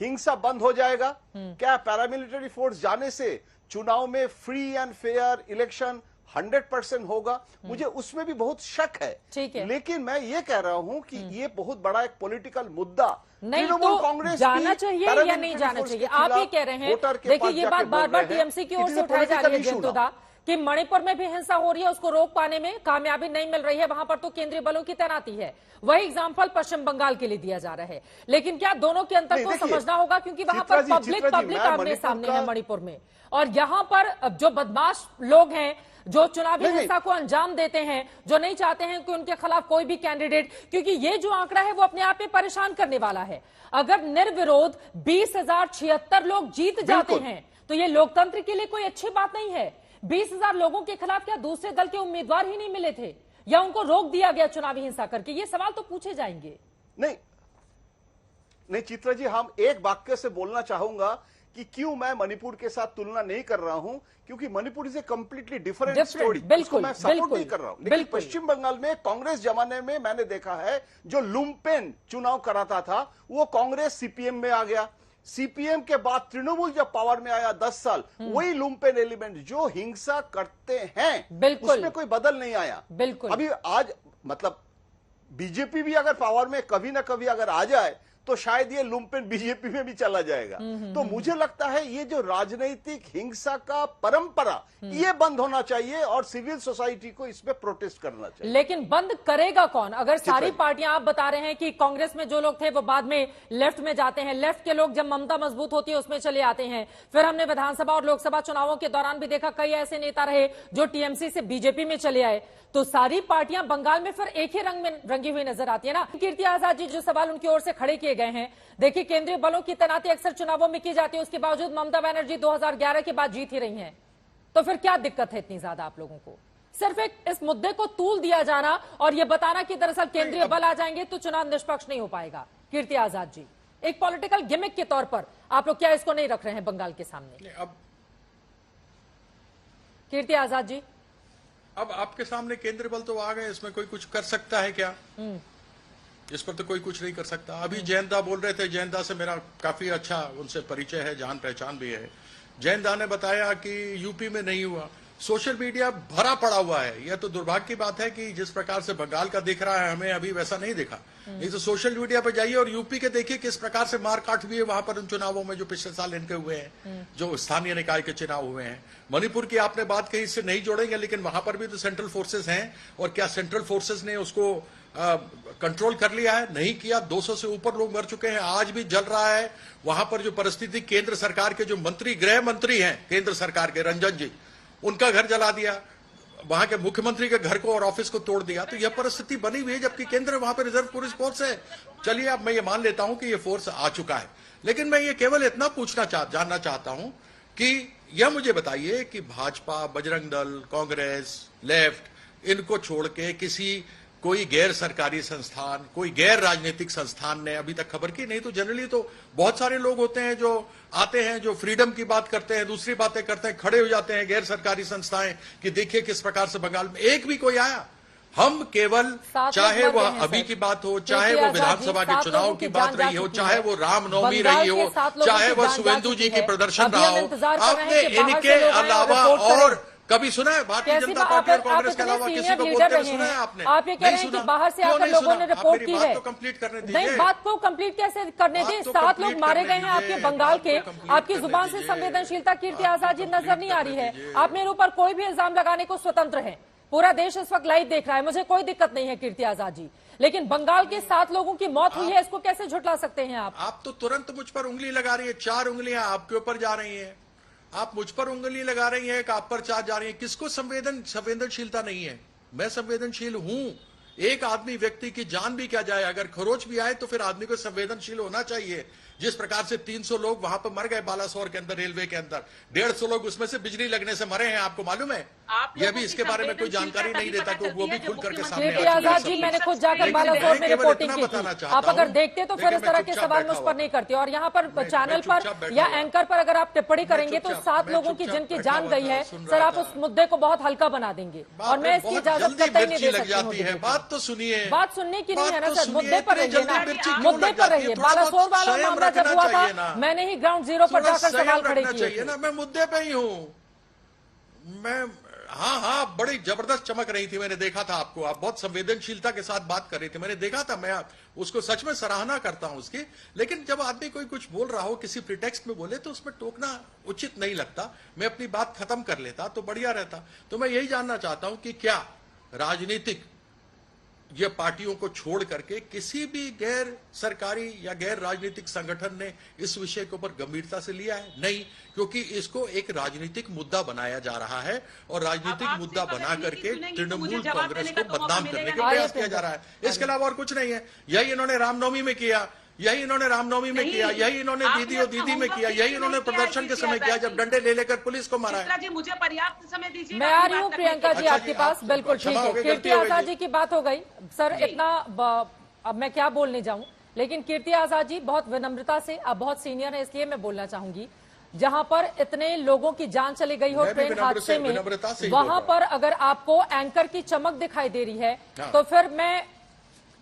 हिंसा बंद हो जाएगा? क्या पैरामिलिट्री फोर्स जाने से चुनाव में फ्री एंड फेयर इलेक्शन 100% होगा? मुझे उसमें भी बहुत शक है। लेकिन मैं ये कह रहा हूं कि ये बहुत बड़ा एक पॉलिटिकल मुद्दा नहीं, तो कांग्रेस जाना चाहिए या नहीं जाना चाहिए, आप ये कह रहे हैं। देखिए ये बात बार बार टीएमसी की ओर से उठाई जा रही है जयंतोदा कि मणिपुर में भी हिंसा हो रही है, उसको रोक पाने में कामयाबी नहीं मिल रही है, वहां पर तो केंद्रीय बलों की तैनाती है। वही एग्जाम्पल पश्चिम बंगाल के लिए दिया जा रहा है। लेकिन क्या दोनों के अंतर को समझना होगा, क्योंकि वहां पर पब्लिक आमने सामने है मणिपुर में, और यहां पर जो बदमाश लोग हैं जो चुनावी हिंसा को अंजाम देते हैं, जो नहीं चाहते हैं कि उनके खिलाफ कोई भी कैंडिडेट, क्योंकि ये जो आंकड़ा है वो अपने आप में परेशान करने वाला है। अगर निर्विरोध 20,076 लोग जीत जाते हैं तो ये लोकतंत्र के लिए कोई अच्छी बात नहीं है। 20,000 लोगों के खिलाफ क्या दूसरे दल के उम्मीदवार ही नहीं मिले थे, या उनको रोक दिया गया चुनावी हिंसा करके? ये सवाल तो पूछे जाएंगे। नहीं चित्रा जी, हम एक वाक्य से बोलना चाहूंगा कि क्यों मैं मणिपुर के साथ तुलना नहीं कर रहा हूं, क्योंकि Manipur is a completely different story. बिल्कुल, मैं सपोर्ट नहीं कर रहा हूं, लेकिन पश्चिम बंगाल में कांग्रेस जमाने में मैंने देखा है जो लुम्पेन चुनाव कराता था वो कांग्रेस सीपीएम में आ गया। सीपीएम के बाद तृणमूल जब पावर में आया 10 साल, वही लुम्पेन एलिमेंट जो हिंसा करते हैं उसमें कोई बदल नहीं आया। बिल्कुल। अभी आज मतलब बीजेपी भी अगर पावर में कभी ना कभी अगर आ जाए तो शायद ये लुम्पेन बीजेपी में भी चला जाएगा। तो मुझे लगता है ये जो राजनीतिक हिंसा का परंपरा ये बंद होना चाहिए और सिविल सोसाइटी को इसमें प्रोटेस्ट करना चाहिए। लेकिन बंद करेगा कौन? अगर सारी पार्टियां, आप बता रहे हैं कि कांग्रेस में जो लोग थे वो बाद में लेफ्ट में जाते हैं, लेफ्ट के लोग जब ममता मजबूत होती है उसमें चले आते हैं। फिर हमने विधानसभा और लोकसभा चुनावों के दौरान भी देखा कई ऐसे नेता रहे जो टीएमसी से बीजेपी में चले आए। तो सारी पार्टियां बंगाल में फिर एक ही रंग में रंगी हुई नजर आती है ना। कीर्ति आजाद जी जो सवाल उनकी ओर से खड़े किए गए हैं, देखिए केंद्रीय बलों की तैनाती अक्सर चुनावों में की जाती है, उसके बावजूद ममता बनर्जी 2011 के बाद जीत ही रही हैं। तो फिर क्या दिक्कत है इतनी ज्यादा आप लोगों को? सिर्फ एक इस मुद्दे को तूल दिया जाना और ये बताना कि दरअसल केंद्रीय बल आ जाएंगे तो चुनाव निष्पक्ष नहीं हो पाएगा। कीर्ति आजाद जी, एक पॉलिटिकल गिमिक के तौर पर आप लोग क्या इसको नहीं रख रहे हैं बंगाल के सामने? कीर्ति आजाद जी, अब आपके सामने केंद्रीय बल तो आ गए, इसमें कोई कुछ कर सकता है क्या? इस पर तो कोई कुछ नहीं कर सकता। अभी जयंतदा बोल रहे थे, जयंतदा से मेरा काफी अच्छा उनसे परिचय है, जान पहचान भी है। जयंतदा ने बताया कि यूपी में नहीं हुआ। सोशल मीडिया भरा पड़ा हुआ है। यह तो दुर्भाग्य की बात है कि जिस प्रकार से बंगाल का दिख रहा है हमें अभी वैसा नहीं दिखा। नहीं तो सोशल मीडिया पर जाइए और यूपी के देखिए किस प्रकार से मारकाट भी है वहां पर उन चुनावों में जो पिछले साल इनके हुए हैं, जो स्थानीय निकाय के चुनाव हुए हैं। मणिपुर की आपने बात कही, इससे नहीं जोड़ेंगे, लेकिन वहां पर भी तो सेंट्रल फोर्सेस हैं। और क्या सेंट्रल फोर्सेस ने उसको कंट्रोल कर लिया है? नहीं किया। 200 से ऊपर लोग मर चुके हैं, आज भी जल रहा है। वहां पर जो परिस्थिति, केंद्र सरकार के जो मंत्री, गृह मंत्री हैं केंद्र सरकार के, रंजन जी, उनका घर जला दिया, वहां के मुख्यमंत्री के घर को और ऑफिस को तोड़ दिया। तो यह परिस्थिति बनी हुई है, जबकि केंद्र वहां पर रिजर्व पुलिस फोर्स है। चलिए अब मैं ये मान लेता हूं कि ये फोर्स आ चुका है, लेकिन मैं ये केवल इतना जानना चाहता हूं कि यह मुझे बताइए कि भाजपा, बजरंग दल, कांग्रेस, लेफ्ट, इनको छोड़ के कोई गैर सरकारी संस्थान, कोई गैर राजनीतिक संस्थान ने अभी तक खबर की नहीं। तो जनरली तो बहुत सारे लोग होते हैं जो आते हैं, जो फ्रीडम की बात करते हैं, दूसरी बातें करते हैं, खड़े हो जाते हैं गैर सरकारी संस्थाएं कि देखिए किस प्रकार से बंगाल में। एक भी कोई आया? हम केवल, चाहे वह अभी की बात हो, चाहे वो विधानसभा के चुनाव की बात रही हो, चाहे वो रामनवमी रही हो, चाहे वो शुभेंदु जी की प्रदर्शन रहा हो, आपने इनके अलावा और कभी सुना है भारतीय जनता पार्टी और कांग्रेस के अलावा किसी को बोलते हुए सुना है आपने? आप ये कह रहे हैं कि बाहर से आकर लोगों ने रिपोर्ट की है। कंप्लीट करने दीजिए। नहीं, बात को कंप्लीट कैसे करने दें? 7 लोग मारे गए हैं आपके बंगाल के। आपकी जुबान से संवेदनशीलता कीर्ति आजाद जी नजर नहीं आ रही है। आप मेरे ऊपर कोई भी इल्जाम लगाने को स्वतंत्र हैं। पूरा देश इस वक्त लाइव देख रहा है, मुझे कोई दिक्कत नहीं है कीर्ति आजाद जी, लेकिन बंगाल के 7 लोगों की मौत हुई है, इसको कैसे झुठला सकते हैं आप? आप तो तुरंत मुझ पर उंगली लगा रही है। 4 उंगलियां आपके ऊपर जा रही है। आप मुझ पर उंगली लगा रही हैं कि आप पर 4 जा रही है। किसको संवेदनशीलता नहीं है? मैं संवेदनशील हूं। एक आदमी, व्यक्ति की जान भी क्या जाए, अगर खरोच भी आए तो फिर आदमी को संवेदनशील होना चाहिए। जिस प्रकार से 300 लोग वहां पर मर गए बालासोर के अंदर, रेलवे के अंदर 150 लोग उसमें से बिजली लगने से मरे हैं, आपको मालूम है? यह भी इसके बारे में कोई जानकारी नहीं देता कि वो भी खुल करके सामने आजाद जी, मैंने खुद जाकर बालासोर में रिपोर्टिंग की थी। आप अगर देखते तो फिर इस तरह के सवाल मुझ पर नहीं करते। और यहाँ पर चैनल पर या एंकर पर अगर आप टिप्पणी करेंगे तो 7 लोगों की जिनकी जान गई है, सर आप उस मुद्दे को बहुत हल्का बना देंगे और मैं इसकी इजाजत कतई नहीं दे सकती हूँ। बात तो सुनिए, बात सुनने की नहीं है ना सर, मुद्दे पर रहिए ना, मुद्दे पर रहिए। बालासोर वाला मामला जब हुआ था मैंने ही ग्राउंड जीरो पर जाकर सवाल खड़े किए थे। मैं मुद्दे पे ही हूँ। मैं हाँ, बड़ी जबरदस्त चमक रही थी। मैंने देखा था आपको, आप बहुत संवेदनशीलता के साथ बात कर रहे थे, मैंने देखा था। मैं उसको सच में सराहना करता हूं उसकी। लेकिन जब आदमी कोई कुछ बोल रहा हो, किसी प्रिटेक्स्ट में बोले, तो उसमें टोकना उचित नहीं लगता। मैं अपनी बात खत्म कर लेता तो बढ़िया रहता। तो मैं यही जानना चाहता हूं कि क्या राजनीतिक ये पार्टियों को छोड़ करके किसी भी गैर सरकारी या गैर राजनीतिक संगठन ने इस विषय के ऊपर गंभीरता से लिया है? नहीं, क्योंकि इसको एक राजनीतिक मुद्दा बनाया जा रहा है और राजनीतिक मुद्दा बना करके तृणमूल कांग्रेस को बदनाम करने का प्रयास किया जा रहा है। इसके अलावा और कुछ नहीं है। यही इन्होंने रामनवमी में किया, यही इन्होंने रामनवमी में किया, यही इन्होंने दीदी और दीदी में किया, यही इन्होंने प्रदर्शन के समय किया जब डंडे ले लेकर पुलिस को मारा है। जी, मुझे पर्याप्त समय दीजिए। मैं आ रही हूँ प्रियंका जी आपके पास। बिल्कुल ठीक है, कीर्ति आजाद जी की बात हो गई। सर इतना अब मैं क्या बोलने जाऊं, लेकिन कीर्ति आजाद जी बहुत विनम्रता से, अब बहुत सीनियर है इसलिए मैं बोलना चाहूंगी, जहां पर इतने लोगों की जान चली गई हो ट्रेन हादसे में, वहां पर अगर आपको एंकर की चमक दिखाई दे रही है तो फिर मैं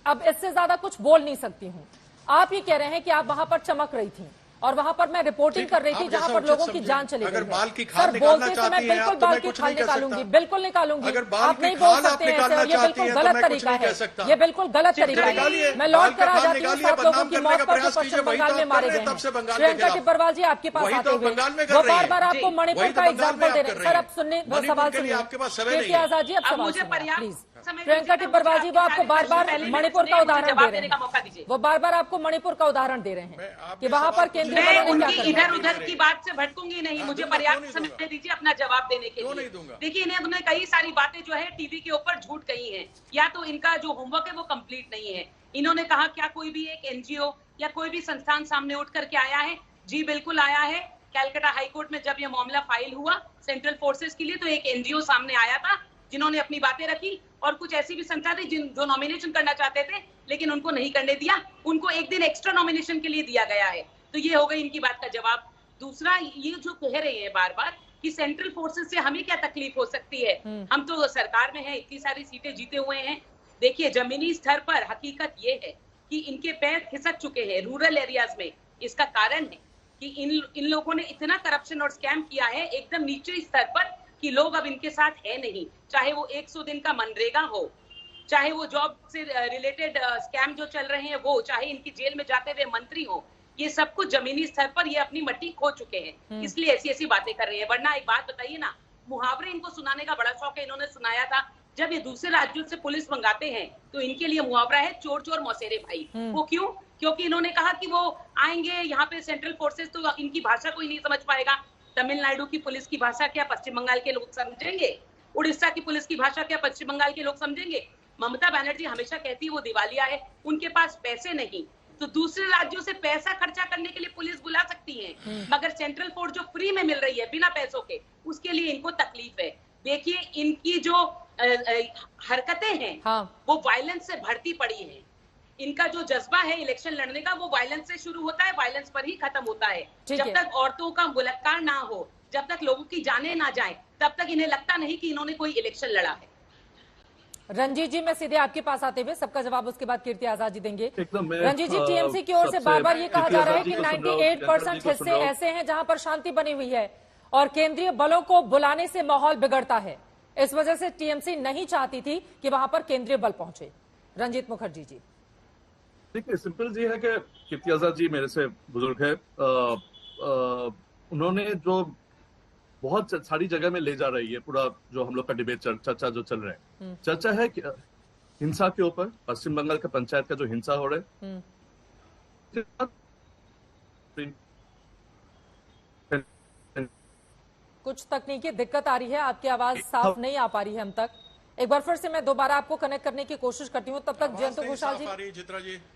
अब इससे ज्यादा कुछ बोल नहीं सकती हूँ। आप ये कह रहे हैं कि आप वहां पर चमक रही थी और वहां पर मैं रिपोर्टिंग कर रही थी जहां पर लोगों की जान चली गई है। सर बोलते समय बिल्कुल बाल की खाल निकालूंगी, बिल्कुल निकालूंगी। आप नहीं बोल सकते हैं ऐसे, और ये बिल्कुल गलत तरीका है, ये बिल्कुल गलत तरीका है। मैं लौट कर आ जाती हूँ 7 लोगों की मौत पर जो पश्चिम बंगाल में मारे गए हैं। प्रियंका टिब्बरवाल जी आपके पास आते हुए वो बार बार आपको मणिपुर का एग्जाम्पल दे रहे हैं। सर अब सुनने सवाल सुनिए, कीर्ति आजाद जी अब सवाल सुनिए प्लीज। प्रियंका टिब्बरवाल जी वो आपको बार बार मणिपुर का उदाहरण दे रहे हैं, वो बार बार आपको मणिपुर का उदाहरण दे रहे हैं कि वहां पर केंद्रीय बलों ने क्या इधर उधर की बात से भटकूंगी नहीं। मुझे पर्याप्त समय दीजिए अपना जवाब देने के लिए। देखिए, इन्हें कई सारी बातें जो है टीवी के ऊपर झूठ कही है, या तो इनका जो होमवर्क है वो कंप्लीट नहीं है। इन्होंने कहा क्या कोई भी एक एनजीओ या कोई भी संस्थान सामने उठ करके आया है? जी बिल्कुल आया है। कैलकाटा हाईकोर्ट में जब यह मामला फाइल हुआ सेंट्रल फोर्सेस के लिए, तो एक एनजीओ सामने आया था जिन्होंने अपनी बातें रखी, और कुछ ऐसी भी संस्था थी जो नॉमिनेशन करना चाहते थे लेकिन उनको नहीं करने दिया, उनको एक दिन एक्स्ट्रा नॉमिनेशन के लिए दिया गया है। तो ये हो गई इनकी बात का जवाब। दूसरा, ये जो कह रहे हैं बार बार कि सेंट्रल फोर्सेस से हमें क्या तकलीफ हो सकती है, हम तो सरकार में हैं, इतनी सारी सीटें जीते हुए हैं। देखिए, जमीनी स्तर पर हकीकत ये है कि इनके पैर खिसक चुके हैं रूरल एरियाज में। इसका कारण है कि इन लोगों ने इतना करप्शन और स्कैम किया है एकदम नीचे स्तर पर कि लोग अब इनके साथ है नहीं। चाहे वो 100 दिन का मनरेगा हो, चाहे वो जॉब से रिलेटेड स्कैम जो चल रहे हैं वो, चाहे इनकी जेल में जाते हुए मंत्री हो, ये सब कुछ जमीनी स्तर पर ये अपनी मट्टी खो चुके हैं, इसलिए ऐसी ऐसी बातें कर रहे हैं। वरना एक बात बताइए ना, मुहावरे इनको सुनाने का बड़ा शौक है। इन्होंने सुनाया था जब ये दूसरे राज्यों से पुलिस मंगाते हैं तो इनके लिए मुहावरा है चोर चोर मौसेरे भाई। वो क्यों? क्योंकि इन्होंने कहा कि वो आएंगे यहाँ पे सेंट्रल फोर्सेस, तो इनकी भाषा कोई नहीं समझ पाएगा। तमिलनाडु की पुलिस की भाषा क्या पश्चिम बंगाल के लोग समझेंगे? उड़ीसा की पुलिस की भाषा क्या पश्चिम बंगाल के लोग समझेंगे? ममता बनर्जी हमेशा कहती है वो दिवालिया है, उनके पास पैसे नहीं, तो दूसरे राज्यों से पैसा खर्चा करने के लिए पुलिस बुला सकती है, मगर सेंट्रल फोर्स जो फ्री में मिल रही है बिना पैसों के, उसके लिए इनको तकलीफ है। देखिए, इनकी जो हरकतें हैं वो वायलेंस से भरती पड़ी है। इनका जो जज्बा है इलेक्शन लड़ने का वो वायलेंस से शुरू होता है, वायलेंस पर ही खत्म होता है। जब तक औरतों का बलात्कार ना हो, जब तक लोगों की जानें ना जाए, तब तक इन्हें लगता नहीं कि इन्होंने कोई इलेक्शन लड़ा है। रंजीत जी, मैं सीधे आपके पास आते हुए सबका जवाब उसके बाद कीर्ति आजाद जी देंगे। रंजीत जी, टीएमसी की ओर से बार बार ये कहा जा रहा है कि 98% हिस्से ऐसे हैं जहां पर शांति बनी हुई है और केंद्रीय बलों को बुलाने से माहौल बिगड़ता है। इस वजह से टीएमसी नहीं चाहती थी कि वहां पर केंद्रीय बल पहुंचे। रंजीत मुखर्जी जी। देखिए, सिंपल जी है कि कीर्ति आजाद जी मेरे से बुजुर्ग है, उन्होंने जो बहुत सारी जगह में ले जा रही है पूरा जो हम लोग का डिबेट चर्चा जो चल रहे हैं, चर्चा है कि हिंसा के ऊपर, पश्चिम बंगाल का पंचायत का जो हिंसा हो रहा है, कुछ तकनीकी दिक्कत आ रही है, आपकी आवाज साफ नहीं आ पा रही है हम तक। एक बार फिर से मैं दोबारा आपको कनेक्ट करने की कोशिश करती हूँ, तब तक जयंत घोषाल जी,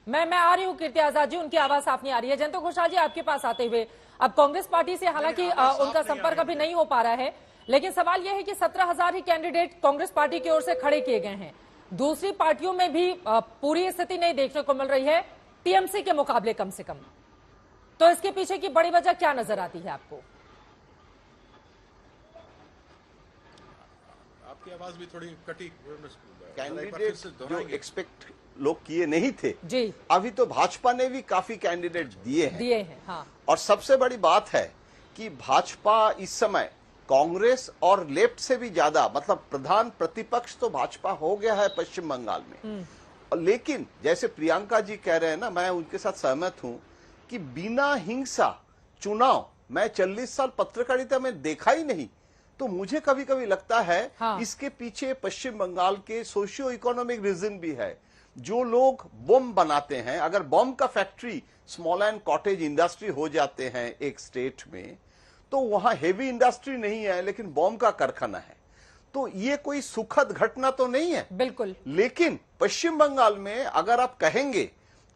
मैं आ रही हूँ। कीर्ति आजाद जी, उनकी आवाज साफ नहीं आ रही है। जयंत घोषाल जी, आपके पास आते हुए, अब कांग्रेस पार्टी से हालांकि उनका संपर्क अभी नहीं हो पा रहा है, लेकिन सवाल यह है कि 17,000 ही कैंडिडेट कांग्रेस पार्टी की ओर से खड़े किए गए हैं। दूसरी पार्टियों में भी पूरी स्थिति नहीं देखने को मिल रही है, टीएमसी के मुकाबले कम से कम। तो इसके पीछे की बड़ी वजह क्या नजर आती है आपको? आपकी आवाज भी थोड़ी कटी। कैंडिडेट जो एक्सपेक्ट लोग किए नहीं थे जी, अभी तो भाजपा ने भी काफी कैंडिडेट दिए हैं। हाँ। और सबसे बड़ी बात है कि भाजपा इस समय कांग्रेस और लेफ्ट से भी ज्यादा, मतलब प्रधान प्रतिपक्ष तो भाजपा हो गया है पश्चिम बंगाल में। लेकिन जैसे प्रियंका जी कह रहे हैं ना, मैं उनके साथ सहमत हूं कि बिना हिंसा चुनाव मैं 40 साल पत्रकारिता में देखा ही नहीं। तो मुझे कभी कभी लगता है इसके पीछे पश्चिम बंगाल के सोशियो इकोनॉमिक रीजन भी है। जो लोग बम बनाते हैं, अगर बम का factory small and cottage industry हो जाते हैं एक स्टेट में, तो वहां हेवी इंडस्ट्री नहीं है लेकिन बम का कारखाना है, तो ये कोई सुखद घटना तो नहीं है। बिल्कुल। लेकिन पश्चिम बंगाल में अगर आप कहेंगे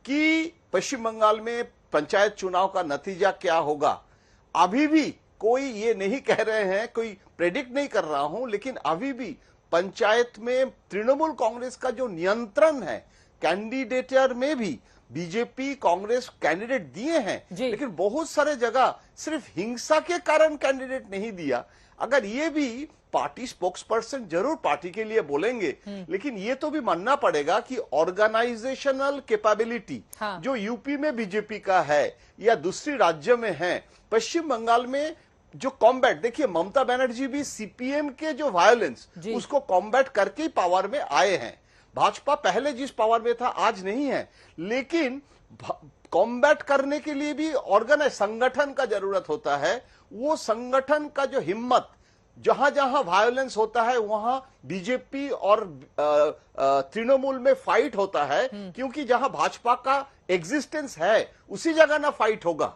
कि पश्चिम बंगाल में पंचायत चुनाव का नतीजा क्या होगा, अभी भी कोई ये नहीं कह रहे हैं, कोई प्रेडिक्ट नहीं कर रहा हूं, लेकिन अभी भी पंचायत में तृणमूल कांग्रेस का जो नियंत्रण है, कैंडिडेटर में भी बीजेपी कांग्रेस कैंडिडेट दिए हैं, लेकिन बहुत सारे जगह सिर्फ हिंसा के कारण कैंडिडेट नहीं दिया। अगर ये भी पार्टी स्पोक्स पर्सन जरूर पार्टी के लिए बोलेंगे, लेकिन ये तो भी मानना पड़ेगा कि ऑर्गेनाइजेशनल कैपेबिलिटी जो यूपी में बीजेपी का है या दूसरी राज्य में है, पश्चिम बंगाल में जो कॉम्बैट, देखिए ममता बनर्जी भी सीपीएम के जो वायलेंस उसको कॉम्बैट करके ही पावर में आए हैं। भाजपा पहले जिस पावर में था आज नहीं है, लेकिन कॉम्बैट करने के लिए भी ऑर्गेनाइज संगठन का जरूरत होता है। वो संगठन का जो हिम्मत, जहां जहां वायलेंस होता है वहां बीजेपी और तृणमूल में फाइट होता है, क्योंकि जहां भाजपा का एग्जिस्टेंस है उसी जगह ना फाइट होगा।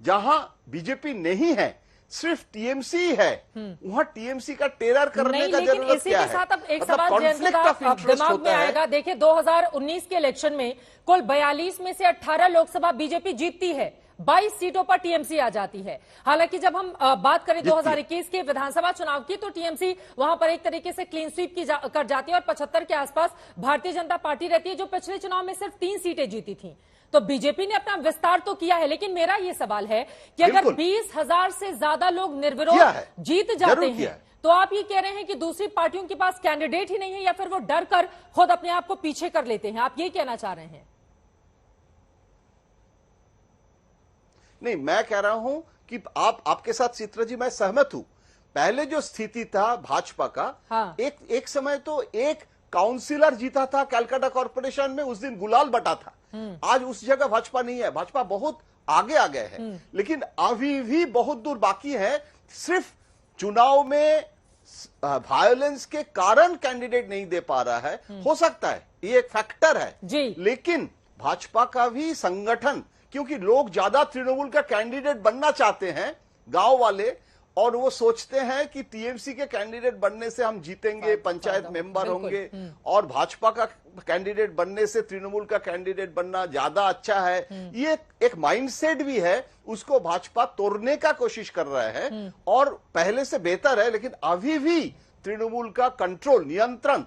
जहां बीजेपी नहीं है, सिर्फ टीएमसी है, वहां टीएमसी का टेरर करने का जरूरत क्या है? इसी के साथ अब एक सवाल दिमाग में आएगा। देखिए 2019 के इलेक्शन में कुल 42 में से 18 लोकसभा बीजेपी जीतती है, 22 सीटों पर टीएमसी आ जाती है। हालांकि जब हम बात करें 2021 के विधानसभा चुनाव की, तो टीएमसी वहां पर एक तरीके से क्लीन स्वीप कर जाती है और 75 के आसपास भारतीय जनता पार्टी रहती है, जो पिछले चुनाव में सिर्फ 3 सीटें जीती थी। तो बीजेपी ने अपना विस्तार तो किया है, लेकिन मेरा ये सवाल है कि अगर 20,000 से ज्यादा लोग निर्विरोध जीत जाते हैं, तो आप ये कह रहे हैं कि दूसरी पार्टियों के पास कैंडिडेट ही नहीं है, या फिर वो डर कर खुद अपने आप को पीछे कर लेते हैं? आप ये कहना चाह रहे हैं? नहीं, मैं कह रहा हूं कि आपके साथ चित्रा जी मैं सहमत हूं। पहले जो स्थिति था भाजपा का, एक समय तो एक काउंसिलर जीता था कलकत्ता कॉर्पोरेशन में, उस दिन गुलाल बटा था। आज उस जगह भाजपा नहीं है, भाजपा बहुत आगे आ गए हैं, लेकिन अभी भी बहुत दूर बाकी है। सिर्फ चुनाव में वायलेंस के कारण कैंडिडेट नहीं दे पा रहा है, हो सकता है ये एक फैक्टर है जी। लेकिन भाजपा का भी संगठन, क्योंकि लोग ज्यादा तृणमूल का कैंडिडेट बनना चाहते हैं, गांव वाले, और वो सोचते हैं कि टीएमसी के कैंडिडेट बनने से हम जीतेंगे, पंचायत मेंबर होंगे, और भाजपा का कैंडिडेट बनने से तृणमूल का कैंडिडेट बनना ज्यादा अच्छा है। ये एक माइंडसेट भी है, उसको भाजपा तोड़ने का कोशिश कर रहा है, और पहले से बेहतर है, लेकिन अभी भी तृणमूल का कंट्रोल, नियंत्रण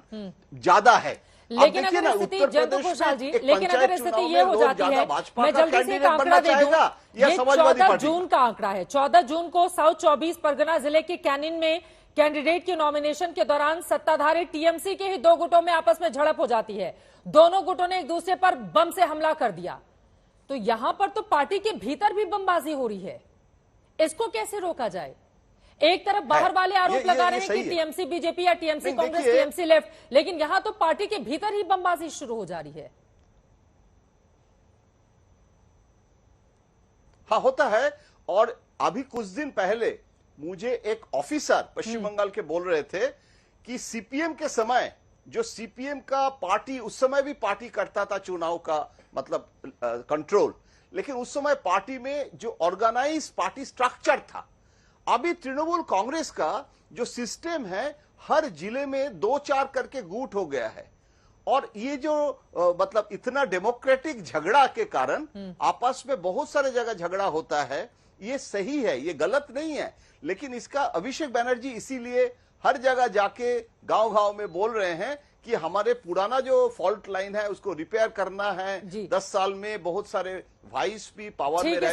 ज्यादा है। लेकिन अगर स्थिति जंतु घोषाल जी, लेकिन अगर स्थिति ये हो जाती है, मैं जल्दी से एक आंकड़ा दे दूं, ये 14 जून का आंकड़ा है। 14 जून को साउथ 24 परगना जिले के कैनिन में कैंडिडेट की नॉमिनेशन के दौरान सत्ताधारी टीएमसी के ही 2 गुटों में आपस में झड़प हो जाती है। दोनों गुटों ने एक दूसरे पर बम से हमला कर दिया। तो यहां पर तो पार्टी के भीतर भी बमबाजी हो रही है, इसको कैसे रोका जाए? एक तरफ बाहर वाले आरोप लगा रहे हैं कि टीएमसी बीजेपी या टीएमसी कांग्रेस, टीएमसी लेफ्ट, लेकिन यहां तो पार्टी के भीतर ही बमबाजी शुरू हो जा रही है। हाँ, होता है। और अभी कुछ दिन पहले मुझे एक ऑफिसर पश्चिम बंगाल के बोल रहे थे कि सीपीएम के समय, जो सीपीएम का पार्टी उस समय भी पार्टी करता था चुनाव का मतलब कंट्रोल, लेकिन उस समय पार्टी में जो ऑर्गेनाइज पार्टी स्ट्रक्चर था, अभी तृणमूल कांग्रेस का जो सिस्टम है, हर जिले में 2-4 करके गुट हो गया है। और ये जो मतलब इतना डेमोक्रेटिक झगड़ा के कारण आपस में बहुत सारे जगह झगड़ा होता है, ये सही है, ये गलत नहीं है। लेकिन इसका अभिषेक बनर्जी इसीलिए हर जगह जाके गांव-गांव में बोल रहे हैं कि हमारे पुराना जो फॉल्ट लाइन है उसको रिपेयर करना है। 10 साल में बहुत सारे वाइस भी पावर में रहने